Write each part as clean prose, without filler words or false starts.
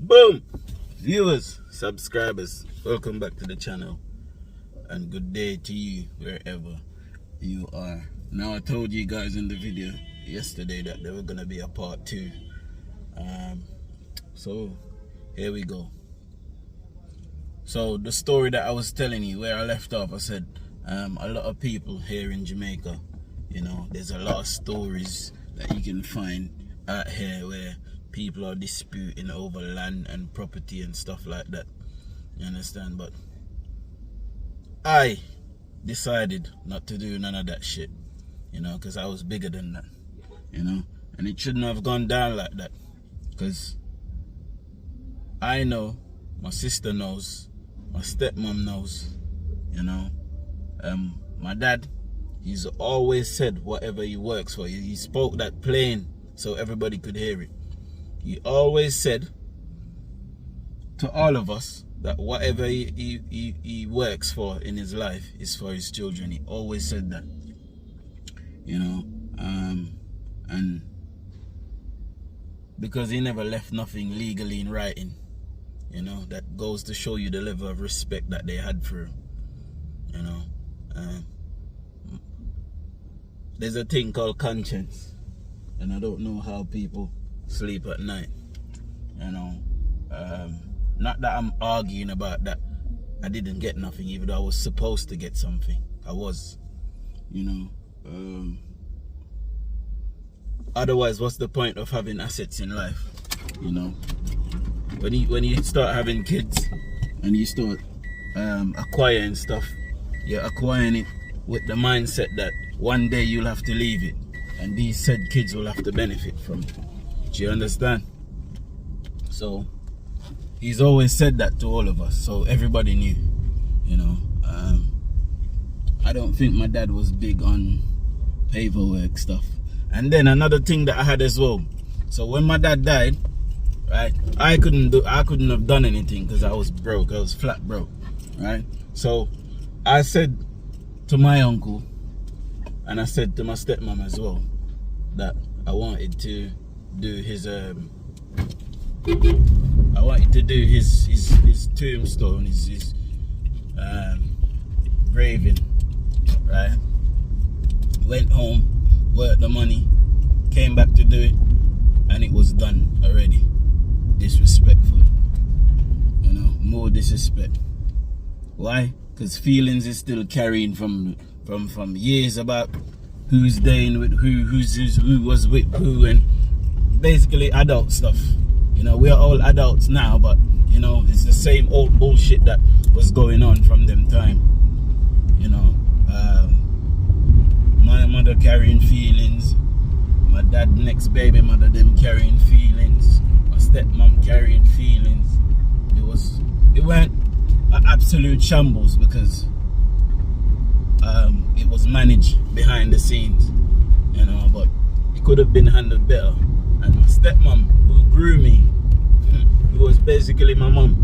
Boom! Viewers, subscribers, welcome back to the channel and good day to you wherever you are. Now, I told you guys in the video yesterday that there were going to be a part 2. So here we go. So the story that I was telling you, where I left off, I said a lot of people here in Jamaica, you know, there's a lot of stories that you can find out here where people are disputing over land and property and stuff like that. You understand? But I decided not to do none of that shit, you know, because I was bigger than that, you know, and it shouldn't have gone down like that, because I know, my sister knows, my stepmom knows, you know, my dad, he's always said whatever he works for. He spoke that plain so everybody could hear it. He always said to all of us that whatever he works for in his life is for his children. He always said that, you know, and because he never left nothing legally in writing, you know, that goes to show you the level of respect that they had for him, you know. There's a thing called conscience, and I don't know how people sleep at night, you know. Not that I'm arguing about that I didn't get nothing, even though I was supposed to get something. I was, you know. Otherwise, what's the point of having assets in life, you know? When you start having kids and you start acquiring stuff, you're acquiring it with the mindset that one day you'll have to leave it, and these said kids will have to benefit from it. Do you understand? So he's always said that to all of us, so everybody knew, you know. I don't think my dad was big on paperwork stuff. And then another thing that I had as well, so when my dad died, right, I couldn't have done anything because I was broke. I was flat broke, right? So I said to my uncle, and I said to my stepmom as well, that I wanted to do his his tombstone, his graving, right? Went home, worked the money, came back to do it, and it was done already. Disrespectful, you know, more disrespect. Why? Because feelings is still carrying from years about who's staying with who was with who, and basically adult stuff. You know, we're all adults now, but you know, it's the same old bullshit that was going on from them time. You know, my mother carrying feelings, my dad next baby mother them carrying feelings, my stepmom carrying feelings. It went an absolute shambles because it was managed behind the scenes, you know, but it could have been handled better. And my stepmom, who grew me, who was basically my mom,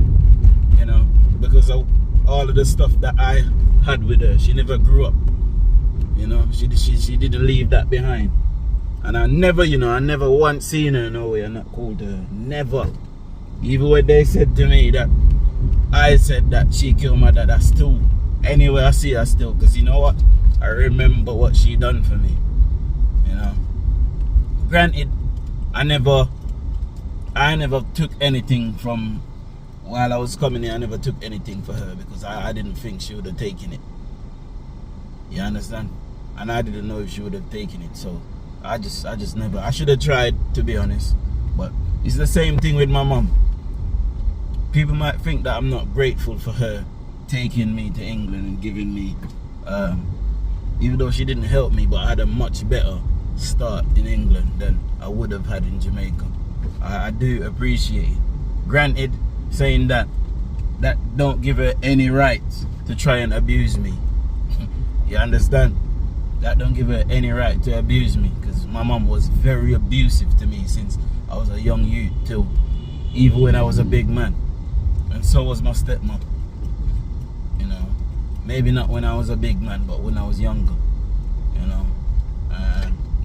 you know, because of all of the stuff that I had with her, she never grew up, you know, she didn't leave that behind. And I never, you know, I never once seen her nowhere and not called her, never. Even when they said to me that I said that she killed my dad, I still, anyway I see her still, because you know what, I remember what she done for me, you know. Granted, I never took anything from, while I was coming here, I never took anything for her because I didn't think she would have taken it. You understand? And I didn't know if she would have taken it, so I just never, I should have tried, to be honest. But it's the same thing with my mom. People might think that I'm not grateful for her taking me to England and giving me, even though she didn't help me, but I had a much better start in England than I would have had in Jamaica. I do appreciate it. Granted, saying that don't give her any right to try and abuse me. You understand? That don't give her any right to abuse me, because my mom was very abusive to me since I was a young youth till even when I was a big man. And so was my stepmom. You know, maybe not when I was a big man, but when I was younger, you know.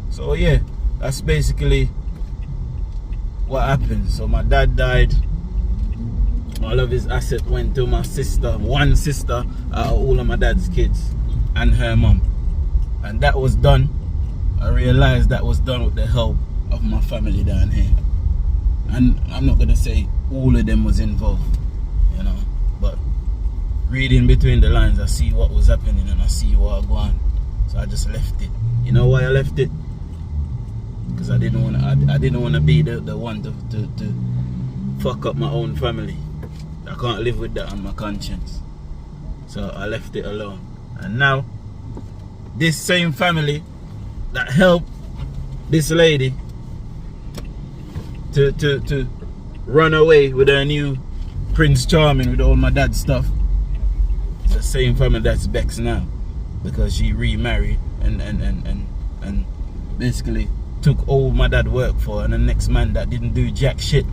So yeah, that's basically what happened. So my dad died all of his asset went to my sister, one sister out of all of my dad's kids, and her mum. And that was done. I realized that was done with the help of my family down here. And I'm not gonna say all of them was involved, you know, but reading between the lines, I see what was happening and I see what was going on. So I just left it. You know why I left it? Because I didn't want to be the one to fuck up my own family. I can't live with that on my conscience. So I left it alone. And now, this same family that helped this lady to run away with her new Prince Charming with all my dad's stuff, it's the same family that's vexed now because she remarried and basically took all my dad worked for, and the next man that didn't do jack shit.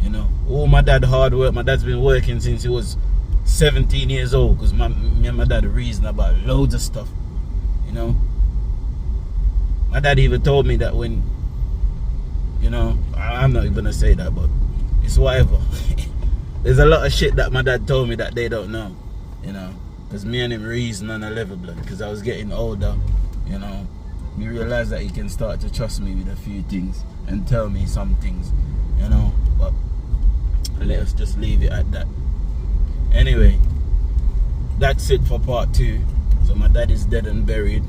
You know, all my dad hard work. My dad's been working since he was 17 years old, because me and my dad reasoned about loads of stuff. You know, my dad even told me that when, you know, I'm not even gonna say that, but it's whatever. There's a lot of shit that my dad told me that they don't know, you know, because me and him reasoned on a level, blood, because I was getting older, you know. We realized that he can start to trust me with a few things and tell me some things, you know, but let us just leave it at that. Anyway, that's it for part 2. So my dad is dead and buried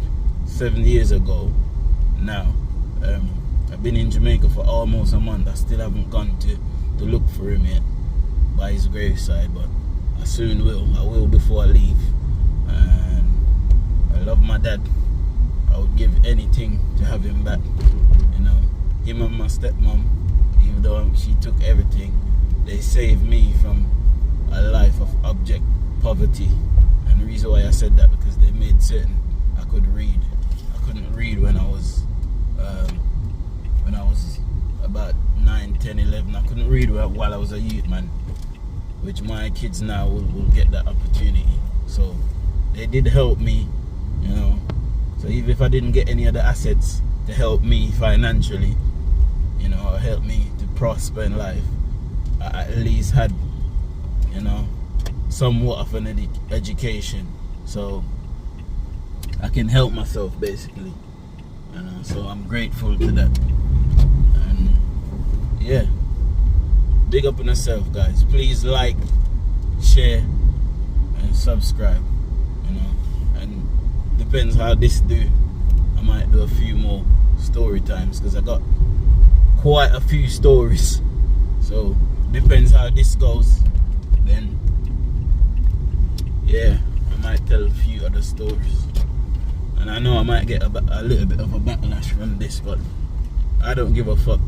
7 years ago now. I've been in Jamaica for almost a month. I still haven't gone to look for him yet by his graveside, but I soon will. I will before I leave. And I love my dad. I would give anything to have him back. You know, him and my stepmom, even though she took everything, they saved me from a life of abject poverty. And the reason why I said that, because they made certain I could read. I couldn't read when I was about 9, 10, 11. I couldn't read while I was a youth, man, which my kids now will get that opportunity. So they did help me, you know. So even if I didn't get any of the assets to help me financially, you know, or help me to prosper in life, I at least had, you know, somewhat of an education, so I can help myself basically, you know. So I'm grateful to that. And yeah, big up on yourself, guys. Please like, share and subscribe, you know. And depends how this do, I might do a few more story times, because I got quite a few stories. So depends how this goes, then yeah, I might tell a few other stories. And I know I might get a little bit of a backlash from this, but I don't give a fuck.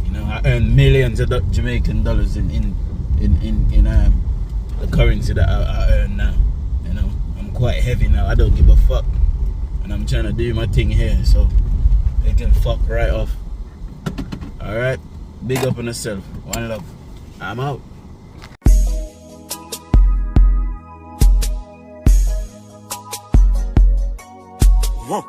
You know, I earn millions of Jamaican dollars in the currency that I earn now. You know, I'm quite heavy now. I don't give a fuck, and I'm trying to do my thing here, so they can fuck right off. All right, big up on yourself. One love. I'm out. Whoa.